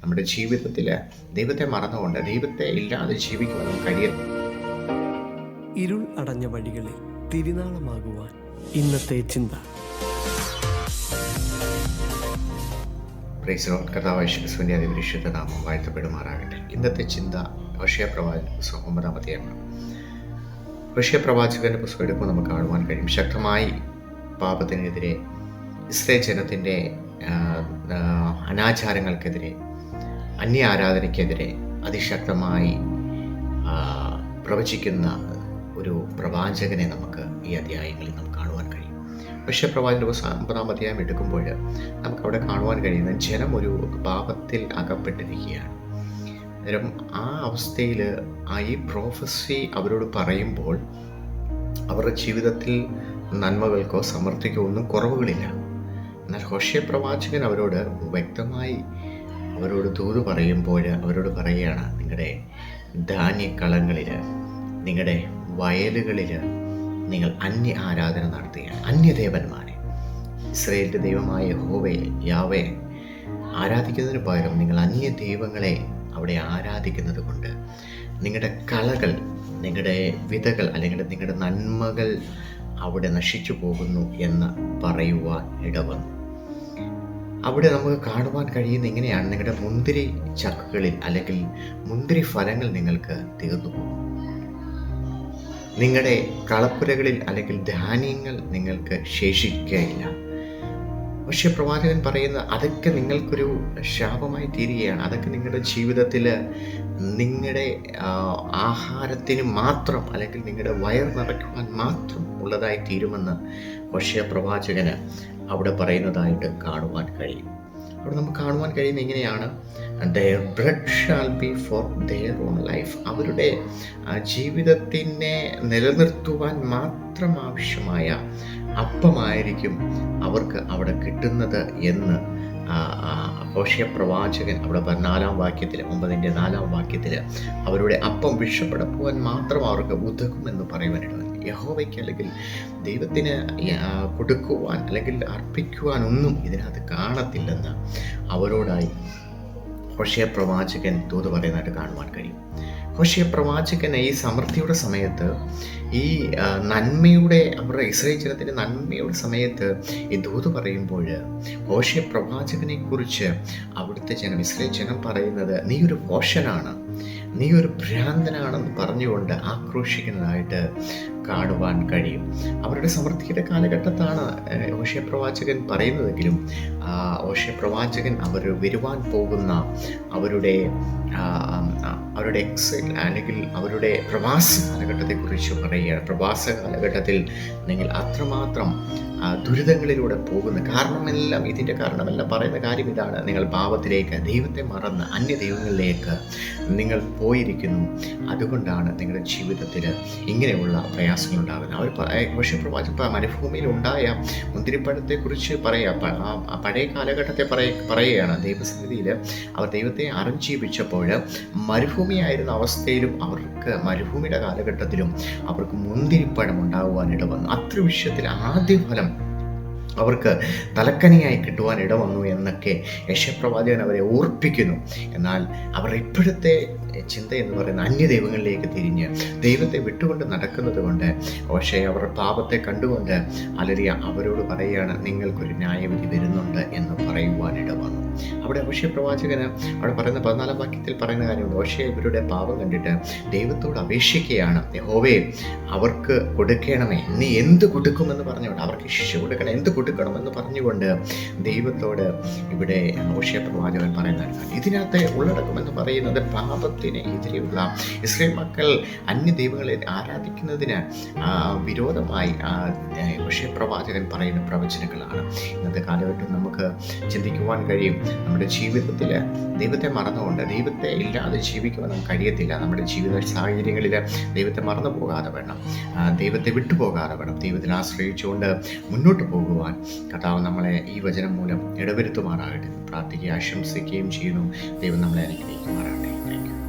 നമ്മുടെ ജീവിതത്തിൽ ദൈവത്തെ മറന്നുകൊണ്ട് ദൈവത്തെ ഇല്ലാതെ ജീവിക്കുവാനും കഴിയത്തില്ല. ഇരുൾ അടഞ്ഞ വഴികളിൽ തിരുനാളമാകുവാൻ ഇന്നത്തെ ചിന്ത. Praise lord. കർത്താവായ യേശുവിന്റെ അതിപരിശുദ്ധ നാമം വാഴ്ത്തപ്പെടുമാറാകട്ടെ. ഇന്നത്തെ ചിന്ത ഹോശേയ പ്രവാചകന്റെ പുസ്തകം 9-ാം അധ്യായമാണ്. ഹോശേയ പ്രവാചകന്റെ പുസ്തകം എടുക്കുമ്പോൾ നമുക്ക് കാണുവാൻ കഴിയും, ശക്തമായി പാപത്തിനെതിരെ, ഇസ്രായേൽ ജനത്തിൻ്റെ അനാചാരങ്ങൾക്കെതിരെ, അന്യ ആരാധനയ്ക്കെതിരെ അതിശക്തമായി പ്രവചിക്കുന്ന ഒരു പ്രവാചകനെ നമുക്ക് ഈ അധ്യായങ്ങളിൽ നമുക്ക് കാണുവാൻ കഴിയും. പക്ഷേ പ്രവാചകന്റെ പുസ്തകം 9-ാം അധ്യായം എടുക്കുമ്പോൾ നമുക്കവിടെ കാണുവാൻ കഴിയുന്ന ജനം ഒരു പാപത്തിൽ അകപ്പെട്ടിരിക്കുകയാണ്. അന്നേരം ആ അവസ്ഥയിൽ ഈ പ്രോഫസി അവരോട് പറയുമ്പോൾ അവരുടെ ജീവിതത്തിൽ നന്മകൾക്കോ സമൃദ്ധിക്കോ ഒന്നും കുറവുകളില്ല. എന്നാൽ ഹോശേയ പ്രവാചകൻ അവരോട് വ്യക്തമായി ദൂത് പറയുമ്പോൾ അവരോട് പറയുകയാണ്, നിങ്ങളുടെ ധാന്യക്കളങ്ങളിൽ, നിങ്ങളുടെ വയലുകളിൽ നിങ്ങൾ അന്യ ആരാധന നടത്തുകയാണ്. അന്യദേവന്മാരെ, ഇസ്രായേലിൻ്റെ ദൈവമായ യഹോവയെ, യാവയെ ആരാധിക്കുന്നതിന് പകരം നിങ്ങൾ അന്യ ദൈവങ്ങളെ അവിടെ ആരാധിക്കുന്നത് കൊണ്ട് നിങ്ങളുടെ കളകൾ, നിങ്ങളുടെ വിതകൾ അല്ലെങ്കിൽ നിങ്ങളുടെ നന്മകൾ അവിടെ നശിച്ചു പോകുന്നു എന്ന് പറയുവാൻ ഇടവന്നു. അവിടെ നമുക്ക് കാണുവാൻ കഴിയുന്ന ഇങ്ങനെയാണ്, നിങ്ങളുടെ മുന്തിരി ചക്കുകളിൽ അല്ലെങ്കിൽ മുന്തിരി ഫലങ്ങൾ നിങ്ങൾക്ക് തീർന്നു പോകും. നിങ്ങളുടെ കളപ്പുരകളിൽ അല്ലെങ്കിൽ ധാന്യങ്ങൾ നിങ്ങൾക്ക് ശേഷിക്കുകയില്ല. പക്ഷേ പ്രവാചകൻ പറയുന്ന അതൊക്കെ നിങ്ങൾക്കൊരു ശാപമായി തീരുകയാണ്. അതൊക്കെ നിങ്ങളുടെ ജീവിതത്തിൽ നിങ്ങളുടെ ആഹാരത്തിന് മാത്രം അല്ലെങ്കിൽ നിങ്ങളുടെ വയർ നിറയ്ക്കുവാൻ മാത്രം ഉള്ളതായി തീരുമെന്ന് ഹോശേയ പ്രവാചകന് അവിടെ പറയുന്നതായിട്ട് കാണുവാൻ കഴിയും. അവിടെ നമുക്ക് കാണുവാൻ കഴിയുന്ന ഇങ്ങനെയാണ്, their bread shall be for their own life. അവരുടെ ജീവിതത്തിനെ നിലനിർത്തുവാൻ മാത്രം ആവശ്യമായ അപ്പമായിരിക്കും അവർക്ക് അവിടെ കിട്ടുന്നത് എന്ന് ഹോശേയ പ്രവാചകൻ അവിടെ 4-ാം വാക്യത്തിൽ, 9-ന്റെ 4-ാം വാക്യത്തിൽ അവരുടെ അപ്പം വിഷപ്പെടുവാൻ മാത്രം അവർക്ക് ഉതകുമെന്ന് പറയുവാനിടവന്നു. യഹോവയ്ക്ക് അല്ലെങ്കിൽ ദൈവത്തിന് കൊടുക്കുവാൻ അല്ലെങ്കിൽ അർപ്പിക്കുവാനൊന്നും ഇതിനകത്ത് കാണത്തില്ലെന്ന് അവരോടായി ഹോശേയ പ്രവാചകൻ ദൂത് പറയുന്നതായിട്ട് കാണുവാൻ കഴിയും. ഹോശേയ പ്രവാചകൻ ഈ സമൃദ്ധിയുടെ സമയത്ത്, ഈ നന്മയുടെ, അവരുടെ ഇസ്രായേൽ ജനത്തിൻ്റെ നന്മയുടെ സമയത്ത് ഈ ദൂത് പറയുമ്പോൾ ഹോശേയ പ്രവാചകനെ കുറിച്ച് അവിടുത്തെ ജനം, ഇസ്രായേൽ ജനം പറയുന്നത്, നീ ഒരു ഭോഷനാണ്, നീ ഒരു ഭ്രാന്തനാണെന്ന് പറഞ്ഞുകൊണ്ട് ആക്രോശിക്കുന്നതായിട്ട് കാണുവാൻ കഴിയും. അവരുടെ സമൃദ്ധിയുടെ കാലഘട്ടത്താണ് ഹോശേയ പ്രവാചകൻ പറയുന്നതെങ്കിലും ഹോശേയ പ്രവാചകൻ അവർ വരുവാൻ പോകുന്ന അവരുടെ എക്സൈൽ അല്ലെങ്കിൽ അവരുടെ പ്രവാസ കാലഘട്ടത്തെക്കുറിച്ച് പറയുകയാണ്. പ്രവാസ കാലഘട്ടത്തിൽ നിങ്ങൾ അത്രമാത്രം ദുരിതങ്ങളിലൂടെ പോകുന്ന ഇതിൻ്റെ കാരണമെല്ലാം പറയുന്ന കാര്യം ഇതാണ്, നിങ്ങൾ പാപത്തിലേക്ക്, ദൈവത്തെ മറന്ന് അന്യ ദൈവങ്ങളിലേക്ക് നിങ്ങൾ പോയിരിക്കുന്നു. അതുകൊണ്ടാണ് നിങ്ങളുടെ ജീവിതത്തിൽ ഇങ്ങനെയുള്ള പ്രയാസങ്ങൾ ഉണ്ടാകുന്നത്. പക്ഷേ പ്രവാചകൻ മരുഭൂമിയിൽ ഉണ്ടായ മുന്തിരിപ്പഴത്തെക്കുറിച്ച് പഴയ കാലഘട്ടത്തെ പറയുകയാണ്. ദൈവസന്നിധിയിൽ അവർ ദൈവത്തെ അറിഞ്ഞീപിച്ചപ്പോൾ മരുഭൂമിയായിരുന്ന അവസ്ഥയിലും മരുഭൂമിയുടെ കാലഘട്ടത്തിലും അവർക്ക് മുന്തിരിപ്പഴം ഉണ്ടാകുവാൻ ഇടവന്നു. അത്ര വിഷയത്തിൽ ആദ്യ ഫലം അവർക്ക് തലക്കനിയായി കിട്ടുവാൻ ഇടവന്നു എന്നൊക്കെ യശപ്രവാചകൻ അവരെ ഓർപ്പിക്കുന്നു. എന്നാൽ അവർ ഇപ്പോഴത്തെ ചിന്ത എന്ന് പറയുന്ന അന്യ ദൈവങ്ങളിലേക്ക് തിരിഞ്ഞ് ദൈവത്തെ വിട്ടുകൊണ്ട് നടക്കുന്നത് കൊണ്ട് പക്ഷേ അവർ പാപത്തെ കണ്ടുകൊണ്ട് അവരോട് പറയുകയാണ്, നിങ്ങൾക്കൊരു ന്യായവിധി വരുന്നുണ്ട് എന്ന് പറയുവാനിട വന്നു. അവിടെ ഹോശേയ പ്രവാചകന് അവിടെ പറയുന്ന 14-ാം വാക്യത്തിൽ പറയുന്ന കാര്യമുണ്ട്. ഹോശേയ ഇവരുടെ പാപം കണ്ടിട്ട് ദൈവത്തോട് അപേക്ഷിക്കുകയാണ്, യഹോവേ അവർക്ക് കൊടുക്കണമേ, നീ എന്ത് കൊടുക്കുമെന്ന് പറഞ്ഞുകൊണ്ട്, അവർക്ക് ശിക്ഷ കൊടുക്കണം, എന്ത് കൊടുക്കണമെന്ന് പറഞ്ഞുകൊണ്ട് ദൈവത്തോട് ഇവിടെ ഹോശേയ പ്രവാചകൻ പറയുന്നതാണ്. ഇതിനകത്ത് ഉള്ളടക്കമെന്ന് പറയുന്നത് പാപത്തിന് എതിരെയുള്ള ഇസ്രായേൽ മക്കൾ അന്യ ദൈവങ്ങളെ ആരാധിക്കുന്നതിന് വിരോധമായി ഹോശേയ പ്രവാചകൻ പറയുന്ന പ്രവചനങ്ങളാണ്. ഇന്നത്തെ കാലഘട്ടം നമുക്ക് ചിന്തിക്കുവാൻ കഴിയും, നമ്മുടെ ജീവിതത്തിൽ ദൈവത്തെ മറന്നുകൊണ്ട് ദൈവത്തെ ഇല്ലാതെ ജീവിക്കുവാൻ നമുക്ക് കഴിയത്തില്ല. നമ്മുടെ ജീവിത സാഹചര്യങ്ങളിൽ ദൈവത്തെ മറന്നു പോകാതെ വേണം, ദൈവത്തെ വിട്ടുപോകാതെ വേണം, ദൈവത്തിൽ ആശ്രയിച്ചുകൊണ്ട് മുന്നോട്ട് പോകുവാൻ കർത്താവ് നമ്മളെ ഈ വചനം മൂലം ഇടവരുത്തുമാറാകട്ടെ. പ്രാർത്ഥിക്കുകയും ആശംസിക്കുകയും ചെയ്യുന്നു. ദൈവം നമ്മളെ അനുഗ്രഹിക്കുമാറാകട്ടെ. Thank you.